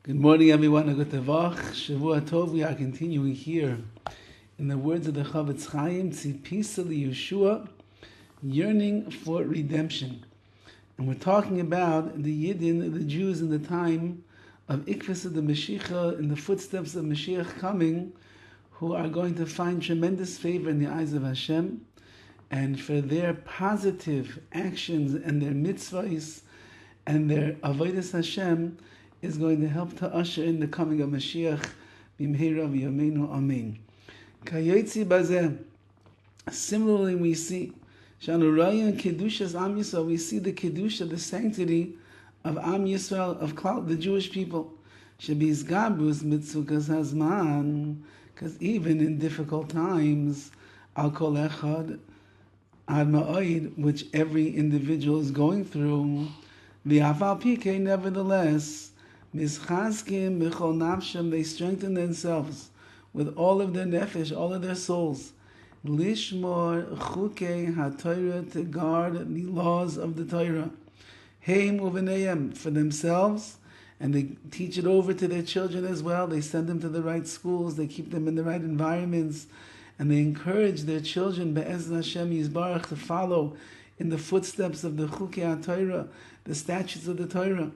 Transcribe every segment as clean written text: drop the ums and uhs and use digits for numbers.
Good morning, everyone. A good tevach. Shavua tov. We are continuing here in the words of the Horowitz, TZIPISA Yeshua, yearning for redemption. And we're talking about the Yidden, the Jews in the time of Ikvus of the Mashiach, in the footsteps of Mashiach coming, who are going to find tremendous favor in the eyes of Hashem, and for their positive actions and their mitzvahs and their avodas Hashem is going to help to usher in the coming of Mashiach. B'mheira v'yameinu amen. Kayotzi bazeh. Similarly, we see Shanuraya and Kedushas Am Yisrael. We see the Kedusha, the sanctity of Am Yisrael, of the Jewish people. Shebiz Gabus mitzukas hazman, because even in difficult times, al kol echad ad ma'od, which every individual is going through, v'afal pike, nevertheless, Mischazkim b'chol nafshem, they strengthen themselves with all of their nefesh, all of their souls. Lishmor chukei haTorah, to guard the laws of the Torah. Heim uveneyem, for themselves, and they teach it over to their children as well. They send them to the right schools, they keep them in the right environments, and they encourage their children, be'ezni Hashem Yisbarach, to follow in the footsteps of the chukei haTorah, the statutes of the Torah.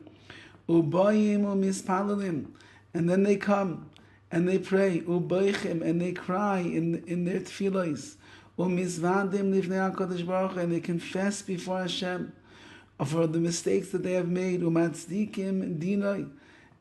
Ubayim umispalalim, and then they come and they pray. Ubaychim, and they cry in their tefillos. Umizvadim livnei HaKadosh Baruch Hu, and they confess before Hashem for the mistakes that they have made. Umatzdikim dinoi,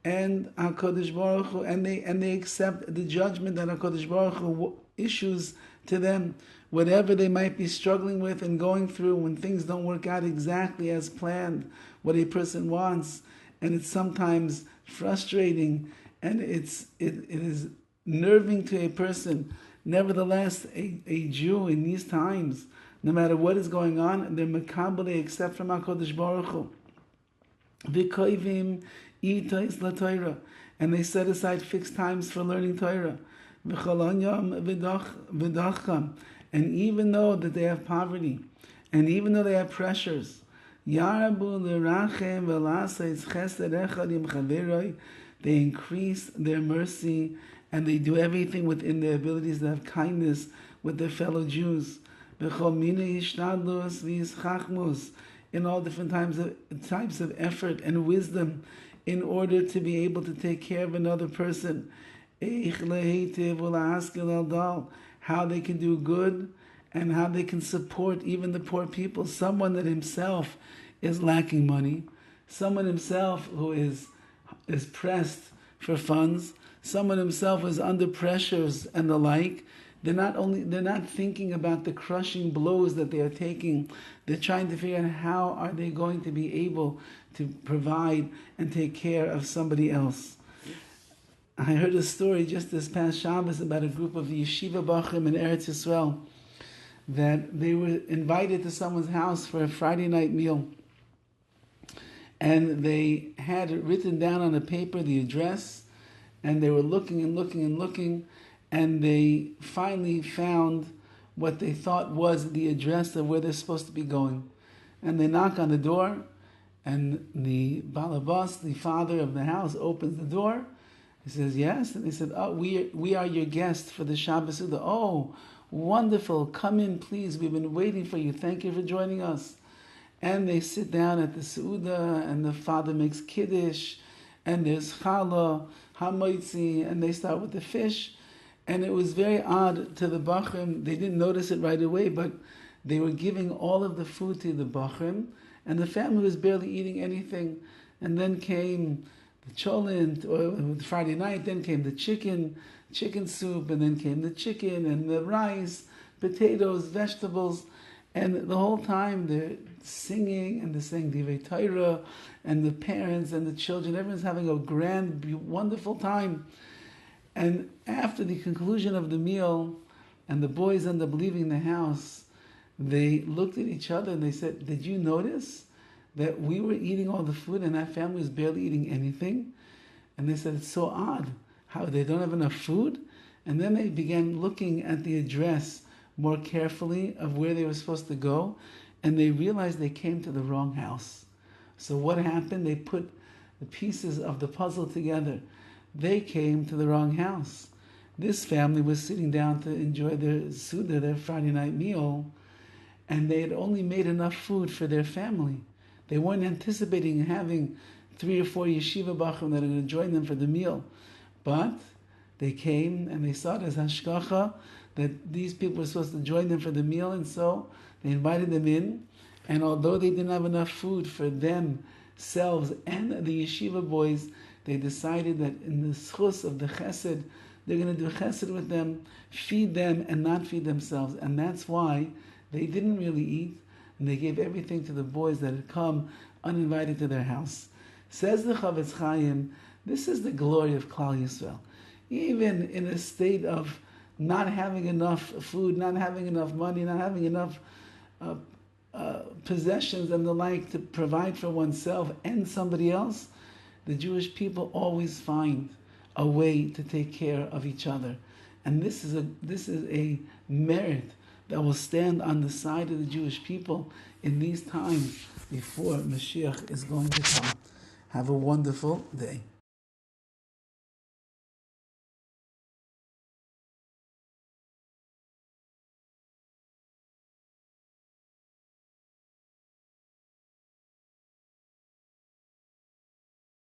and HaKadosh Baruch Hu, and they accept the judgment that HaKadosh Baruch Hu issues to them, whatever they might be struggling with and going through when things don't work out exactly as planned, what a person wants. And it's sometimes frustrating, and it is nerving to a person. Nevertheless, a Jew in these times, no matter what is going on, they're makabel, they accept from HaKadosh Baruch Hu. V'koivim itais laTorah, and they set aside fixed times for learning Torah. V'chol yom v'dacham, and even though that they have poverty, and even though they have pressures, Yarabu l'rachem v'lasais chesed echad im chaveroi, they increase their mercy and they do everything within their abilities to have kindness with their fellow Jews. B'chol minei ishtadlus v'yischachmus, in all different types of effort and wisdom in order to be able to take care of another person. Eich lehetiv u'la'askel al dal, how they can do good and how they can support even the poor people. Someone that himself is lacking money, someone himself who is pressed for funds, someone himself who is under pressures and the like. They're not thinking about the crushing blows that they are taking. They're trying to figure out how are they going to be able to provide and take care of somebody else. I heard a story just this past Shabbos about a group of yeshiva bachrim in Eretz Yisrael, that they were invited to someone's house for a Friday night meal. And they had written down on a paper the address, and they were looking and looking and looking, and they finally found what they thought was the address of where they're supposed to be going. And they knock on the door, and the balabas, the father of the house, opens the door. He says, yes. And they said, oh, we are your guests for the Shabbos Suda. Oh, wonderful, come in please, we've been waiting for you, thank you for joining us. And they sit down at the Suda, and the father makes Kiddush, and there's challah, hamoitzi, and they start with the fish. And it was very odd to the Bachrim. They didn't notice it right away, but they were giving all of the food to the Bachrim, and the family was barely eating anything. And then came the cholent, or Friday night, then came the chicken soup, and then came the chicken and the rice, potatoes, vegetables, and the whole time they're singing, and they're saying Divrei Torah, and the parents and the children, everyone's having a grand, wonderful time. And after the conclusion of the meal, and the boys end up leaving the house, they looked at each other and they said, did you notice that we were eating all the food and that family was barely eating anything? And they said, it's so odd how they don't have enough food. And then they began looking at the address more carefully of where they were supposed to go, and they realized they came to the wrong house. So what happened? They put the pieces of the puzzle together. They came to the wrong house. This family was sitting down to enjoy their Suda, their Friday night meal, and they had only made enough food for their family. They weren't anticipating having 3 or 4 yeshiva bachrim that are going to join them for the meal. But they came and they saw it as hashkacha that these people were supposed to join them for the meal, and so they invited them in. And although they didn't have enough food for themselves and the yeshiva boys, they decided that in the schus of the chesed, they're going to do chesed with them, feed them and not feed themselves. And that's why they didn't really eat, and they gave everything to the boys that had come uninvited to their house. Says the Chavetz Chaim, this is the glory of Klal Yisrael. Even in a state of not having enough food, not having enough money, not having enough possessions and the like to provide for oneself and somebody else, the Jewish people always find a way to take care of each other. And this is a merit that will stand on the side of the Jewish people in these times before Mashiach is going to come. Have a wonderful day.